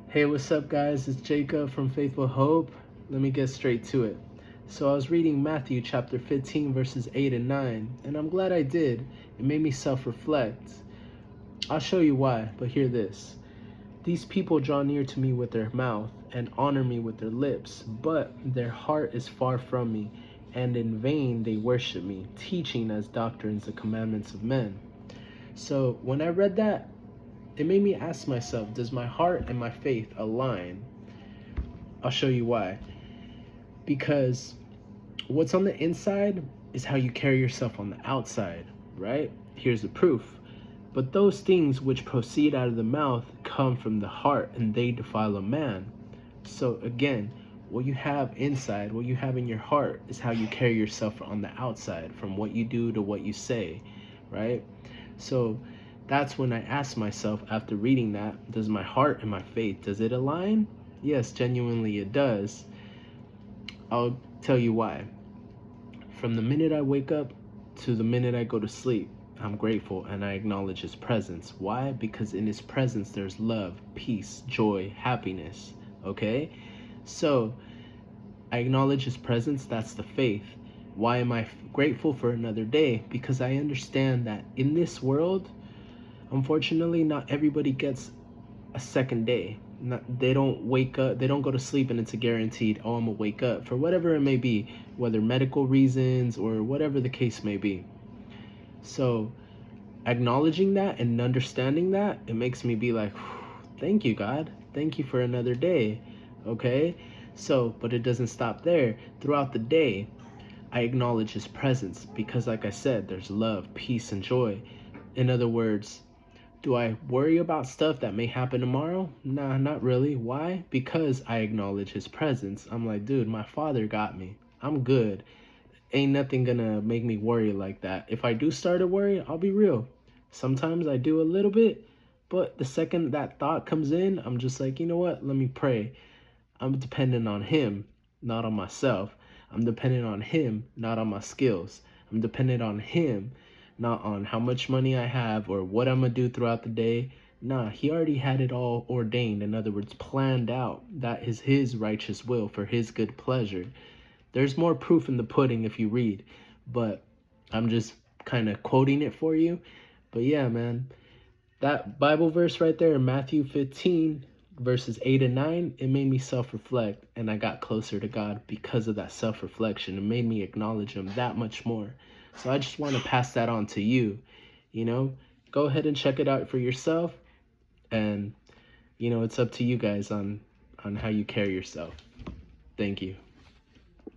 Hey, what's up, guys? It's Jacob from Faithful Hope. Let me get straight to it. So I was reading Matthew chapter 15, verses 8 and 9, and I'm glad I did. It made me self-reflect. I'll show you why, but hear this. These people draw near to me with their mouth and honor me with their lips, but their heart is far from me, and in vain they worship me, teaching as doctrines the commandments of men. So when I read that, it made me ask myself, does my heart and my faith align? I'll show you why. Because what's on the inside is how you carry yourself on the outside, right? Here's the proof. But those things which proceed out of the mouth come from the heart, and they defile a man. So again, what you have inside, what you have in your heart, is how you carry yourself on the outside, from what you do to what you say, right? So that's when I asked myself after reading that, does my heart and my faith, does it align? Yes, genuinely it does. I'll tell you why. From the minute I wake up to the minute I go to sleep, I'm grateful and I acknowledge His presence. Why? Because in His presence there's love, peace, joy, happiness, okay? So I acknowledge His presence, that's the faith. Why am I grateful for another day? Because I understand that in this world, unfortunately, not everybody gets a second day. They don't wake up, they don't go to sleep and it's a guaranteed, oh, I'm gonna wake up, for whatever it may be, whether medical reasons or whatever the case may be. So acknowledging that and understanding that, it makes me be like, thank you, God. Thank you for another day, okay? So, but it doesn't stop there. Throughout the day, I acknowledge His presence because, like I said, there's love, peace, and joy. In other words, do I worry about stuff that may happen tomorrow? Nah, not really. Why? Because I acknowledge His presence. I'm like, dude, my Father got me. I'm good. Ain't nothing gonna make me worry like that. If I do start to worry, I'll be real. Sometimes I do a little bit, but the second that thought comes in, I'm just like, you know what? Let me pray. I'm dependent on Him, not on myself. I'm dependent on Him, not on my skills. I'm dependent on Him, not on how much money I have or what I'm gonna do throughout the day. Nah, He already had it all ordained. In other words, planned out. That is His righteous will for His good pleasure. There's more proof in the pudding if you read, but I'm just kind of quoting it for you. But yeah, man, that Bible verse right there in Matthew 15, verses 8 and 9, it made me self-reflect, and I got closer to God because of that self-reflection. It made me acknowledge Him that much more. So I just want to pass that on to you. Go ahead and check it out for yourself, and it's up to you guys on how you carry yourself. Thank you.